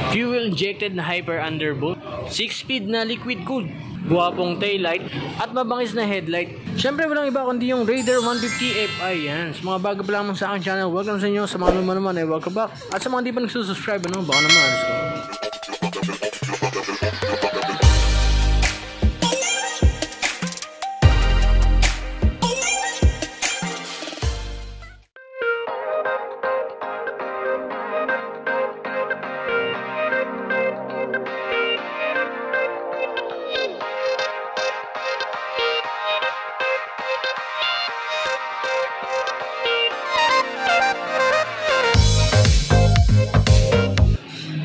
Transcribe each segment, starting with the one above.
Fuel injected na Hyper Underbolt, 6-speed na liquid cooled, guwapong taillight at mabangis na headlight. Syempre walang iba kundi yung Raider 150 Fi. Yan. Sa mga bago pa lamang sa aking channel, welcome sa inyo. Sa mga naman ay welcome back. At sa mga di pa nagsusubscribe, baka naman.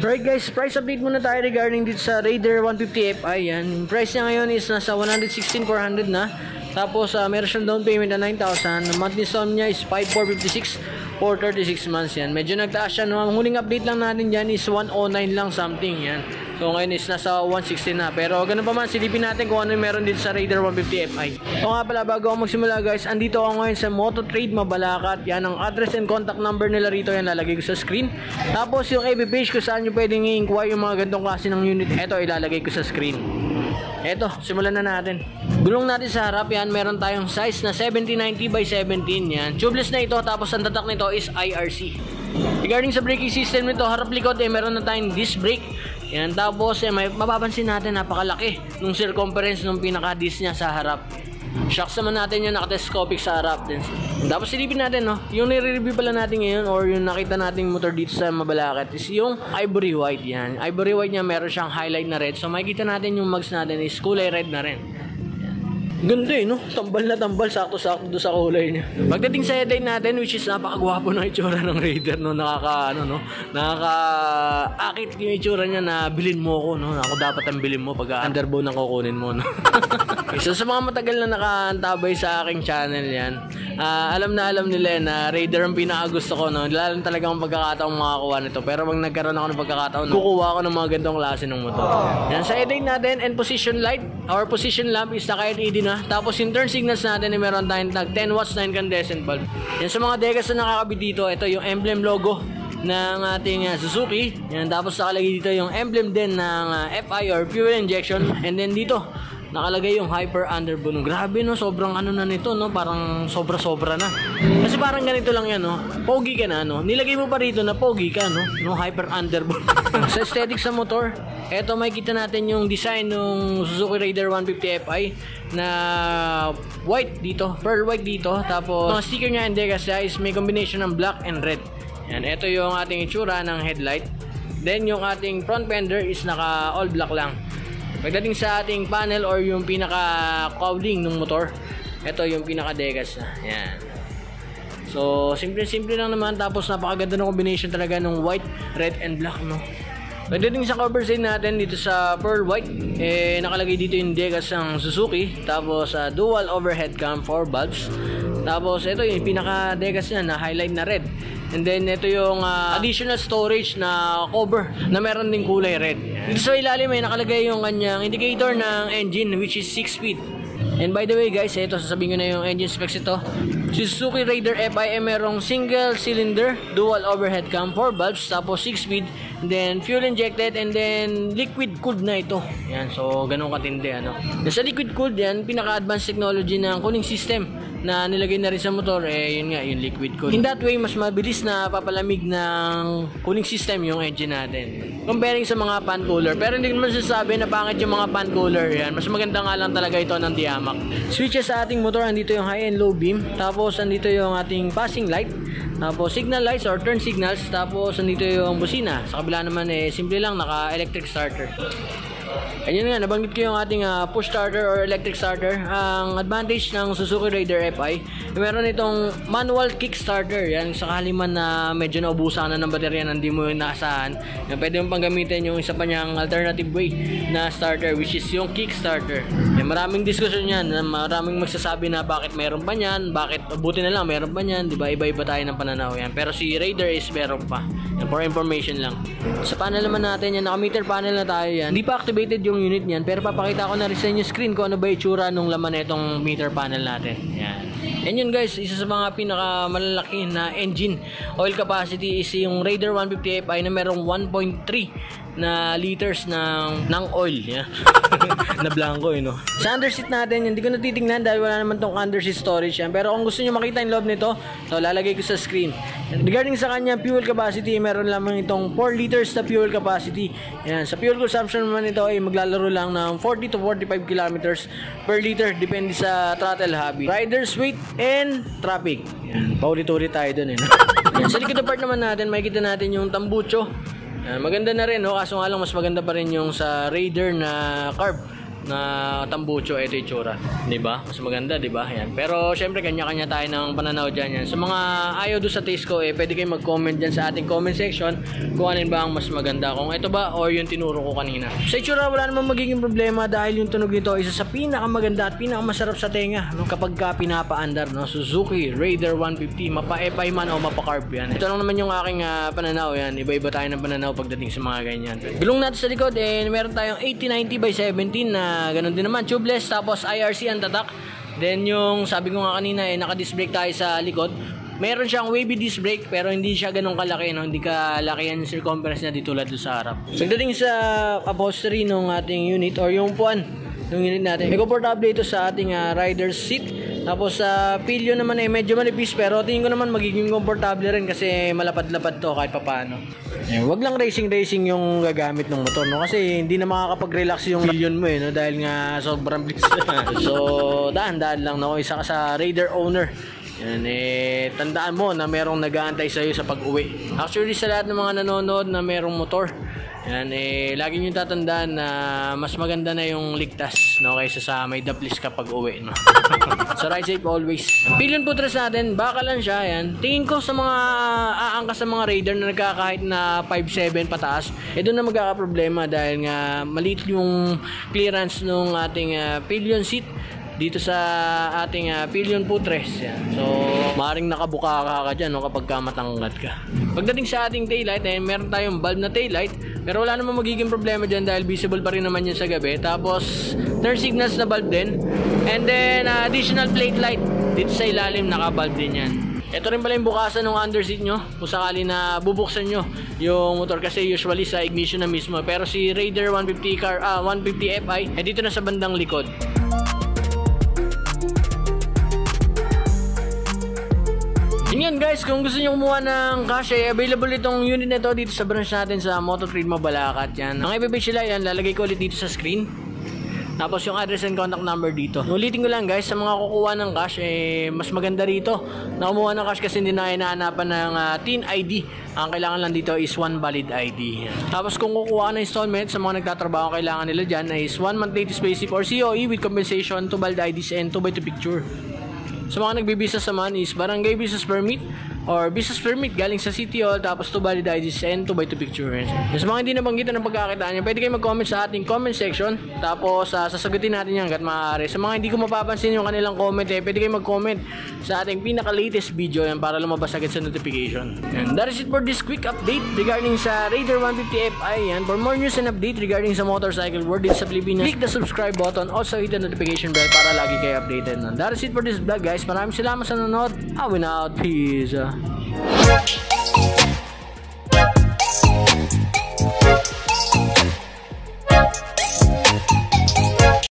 Alright guys, price update muna tayo regarding dito sa Raider 150 Fi. Yan. Yung price niya ngayon is nasa 116,400 na. Tapos meron siyang down payment na 9,000. Monthly installment niya is 5,456 for 36 months. Yan. Medyo nagtaas siya. No? Ang huling update lang natin dyan is 109 lang something. Yan. So ngayon is nasa 160 na. Pero ganun pa man, silipin natin kung ano yung meron dito sa Raider 150 Fi. O nga pala, bago ako magsimula guys, andito ako ngayon sa Mototrade Mabalacat. Yan ang address and contact number nila rito. Yan lalagay ko sa screen. Tapos yung FB page kung saan nyo pwedeng i-inquire yung mga gantong klase ng unit. Ito ilalagay ko sa screen. Eto, simulan na natin. Gulong natin sa harap, yan, meron tayong size na 7090 by 17, yan. Tubeless na ito, tapos ang tatak nito is IRC. Regarding sa braking system nito, harap likod, meron na tayong disc brake. Yan, tapos may mapapansin natin, napakalaki nung circumference nung pinaka-disc niya sa harap. Shocks naman natin yung naka-telescopic sa harap din. Tapos silipin natin, no, yung nire-review pala natin ngayon or yung nakita nating motor dito sa Mabalacat is yung ivory white. Yan, ivory white niya meron siyang highlight na red. So makikita natin yung mugs natin is kulay red na rin. Ganda no? Tambal na tambal, sakto-sakto do sa kulay niya. Pagdating sa headlight natin, which is napakagwapo ng itsura ng Raider, no? Nakaka-akit yung itsura niya na bilhin mo ko, no? Ako dapat ang bilhin mo pag underbow na kukunin mo, no? So sa mga matagal na nakaantabay sa aking channel yan, alam nila na Raider ang pinakagusto ko, no? Lalo talagang pagkakataong makakuha nito. Pero pag nagkaroon ako ng pagkakataon, kukuha ko ng mga gandong klase ng motor. Yan, sa headlight natin and position light, our position lamp is naka-LED na. Tapos yung turn signals natin ay meron tayong tag 10 watts na incandescent bulb. Yan, sa mga degas na nakakabit dito, ito yung emblem logo ng ating Suzuki. Yan, tapos nakalagay dito yung emblem din ng FI or fuel injection. And then dito nakalagay yung Hyper Underbolt. Grabe no, sobrang ano na nito, no, parang sobra-sobra na. Kasi parang ganito lang yan, no. Pogi ka na, no. Nilagay mo pa rito na pogi ka, no Hyper Underbolt. Sa aesthetics sa motor, eto makikita natin yung design ng Suzuki Raider 150 Fi na white dito, pearl white dito. Tapos mga sticker niya and degas is may combination ng black and red. Yan, ito yung ating itsura ng headlight. Then yung ating front fender is naka all black lang. Pagdating sa ating panel or yung pinaka-cowling ng motor, ito yung pinaka-degas na. Yan. So, simple-simple lang naman. Tapos napakaganda ng combination talaga ng white, red, and black, no? Pagdating sa cover side natin dito sa pearl white, nakalagay dito yung degas ng Suzuki. Tapos dual overhead cam 4 bulbs. Tapos ito yung pinaka-degas niya na highlight na red. And then ito yung additional storage na cover na meron ding kulay red. Dito sa ilalim may nakalagay yung kanyang indicator ng engine which is 6-speed. And by the way guys, ito sasabihin ko na yung engine specs ito. Suzuki Raider Fi merong single cylinder, dual overhead cam, 4 valves, tapos 6-speed, then fuel injected, and then liquid cooled na ito. Yan, so ganun katindi, ano. Sa liquid cooled yan, pinaka-advanced technology ng cooling system na nilagay na rin sa motor, yun nga, yung liquid cooled. In that way, mas mabilis na papalamig ng cooling system yung engine natin comparing sa mga pan cooler. Pero hindi naman sasabi na pangit yung mga pan cooler yan. Mas maganda nga lang talaga ito ng Diamac. Switches sa ating motor, andito yung high and low beam. Tapos andito yung ating passing light. Tapos signal lights or turn signals. Tapos andito yung busina. Sa kabila naman simple lang, naka-electric starter. Ayun nga, nabanggit ko yung ating push starter or electric starter. Ang advantage ng Suzuki Raider Fi, meron itong manual kick starter. Yan, sakali man na medyo naubusan na ng baterya na hindi mo yung naasahan, pwede mo pang gamitin yung isa pa niyang alternative way na starter, which is yung kick starter. Yan, maraming diskusyon yan, maraming magsasabi na bakit meron pa niyan, bakit buti na lang meron pa niyan, diba? Iba-iba tayo ng pananaw yan. Pero si Raider is meron pa. Yan, for information lang. Sa panel naman natin, yan, naka-meter panel na tayo yan. Hindi pa activated yung unit niyan, pero papakita ko na rin sa inyo screen ko ano ba itsura nung laman na itong meter panel natin. Yan. And yun guys, isa sa mga pinakamalalaki na engine oil capacity is yung Raider 150 Fi na merong 1.3 na liters ng oil. Yeah. Na blanco no. Sa underseat natin, hindi ko natitingnan dahil wala naman tong underseat storage yan. Pero kung gusto nyo makita yung loob nito, so lalagay ko sa screen. Regarding sa kanya fuel capacity, meron lamang itong 4 liters na fuel capacity. Yan. Sa fuel consumption naman ito ay maglalaro lang ng 40 to 45 kilometers per liter depende sa throttle habit, rider's weight and traffic. Yan. Paulit-ulit tayo dun no? Yan. Sa likod na part naman natin, makikita natin yung tambucho. Maganda na rin, no? Kaso nga lang mas maganda pa rin yung sa Raider na carb na tambucho. Ito yung tsura, diba? Mas maganda, diba? Yan. Pero syempre kanya-kanya tayo ng pananaw dyan yan. Sa mga ayaw doon sa taste ko, pwede kayo mag-comment dyan sa ating comment section kung alin ba ang mas maganda, kung ito ba or yung tinuro ko kanina. Sa itsura wala namang magiging problema dahil yung tunog nito isa sa pinakamaganda at pinakamasarap sa tenga, no? Kapag ka pinapaandar, no? Suzuki Raider 150, mapa-FI man o mapa-carb yan. Ito lang naman yung aking pananaw yan. Iba-iba tayo ng pananaw pagdating sa mga ganyan. Gulong natin sa likod, meron tayong 8090/17 na ganun din naman, tubeless, tapos IRC ang tatak. Then yung sabi ko nga kanina, naka-disc brake tayo sa likod. Meron siyang wavy disc brake pero hindi siya ganun kalaki, no? Hindi kalaki yung circumference niya dito tulad sa harap. Pagdating sa upholstery ng ating unit or yung puan ng unit natin, may comfortable ito sa ating rider's seat. Tapos sa pillion naman medyo manipis pero tingin ko naman magiging komportable rin kasi malapad-lapad to kahit papaano. Wag lang racing yung gagamit ng motor, no? Kasi hindi na makakapag-relax yung pillion mo no? Dahil nga sobrang bilis. So dahan-dahan lang, no? Isa ka sa Raider owner. Yan, tandaan mo na merong nag-aantay sa'yo sa pag-uwi. Actually sa lahat ng mga nanonood na merong motor, yan, lagi nyo tatandaan na mas maganda na yung ligtas, no, kaysa sa may daplis kapag uwi, no? So ride safe always. Pillion footrest natin, baka lang siya, yan. Tingin ko sa mga aangkas sa mga Raider na nagkakahit na 5'7" pataas, doon na magkakaproblema dahil nga maliit yung clearance ng ating pillion seat dito sa ating pillion footrest. Yan. So maaaring nakabuka ka dyan, no, kapag matanggat ka. Pagdating sa ating taillight, meron tayong bulb na taillight pero wala namang magiging problema dyan dahil visible pa rin naman yun sa gabi. Tapos turn signals na bulb din, and then additional plate light dito sa ilalim, naka-bulb din yan. Ito rin pala yung bukasan ng underseat nyo kung sakali na bubuksan nyo yung motor kasi usually sa ignition na mismo. Pero si Raider 150 Fi dito na sa bandang likod. Yan guys, kung gusto nyo kumuha ng cash, available itong unit na ito dito sa branch natin sa Moto Trade Mabalacat. Yan. Ang ibibig sila yan, lalagay ko ulit dito sa screen. Tapos yung address and contact number dito. Ulitin ko lang guys, sa mga kukuha ng cash, mas maganda rito na kumuha ng cash kasi hindi na hinahanapan ng TIN ID. Ang kailangan lang dito is 1 valid ID. Tapos kung kukuha ng installment, sa mga nagtatrabaho, kailangan nila dyan is 1 month latest basic or COE with compensation, 2 valid IDs and 2x2 picture. Sa mga nagbibisas naman is barangay business permit or business permit galing sa City Hall, tapos 2 valid IDs and 2x2 pictures. Sa mga hindi nabanggitan ng pagkakitaan niya, pwede kayo mag-comment sa ating comment section, tapos sasagutin natin yan hanggat maaari. Sa mga hindi ko mapapansin yung kanilang comment, pwede kayo mag-comment sa ating pinaka-latest video yan para lumabas agad sa notification. And that is it for this quick update regarding sa Raider 150 Fi. And for more news and update regarding sa motorcycle world dito sa Pilipinas, click the subscribe button, also hit the notification bell para lagi kayo updated. And that is it for this vlog guys. Maraming salamat sa nanonood. Awin out. Peace.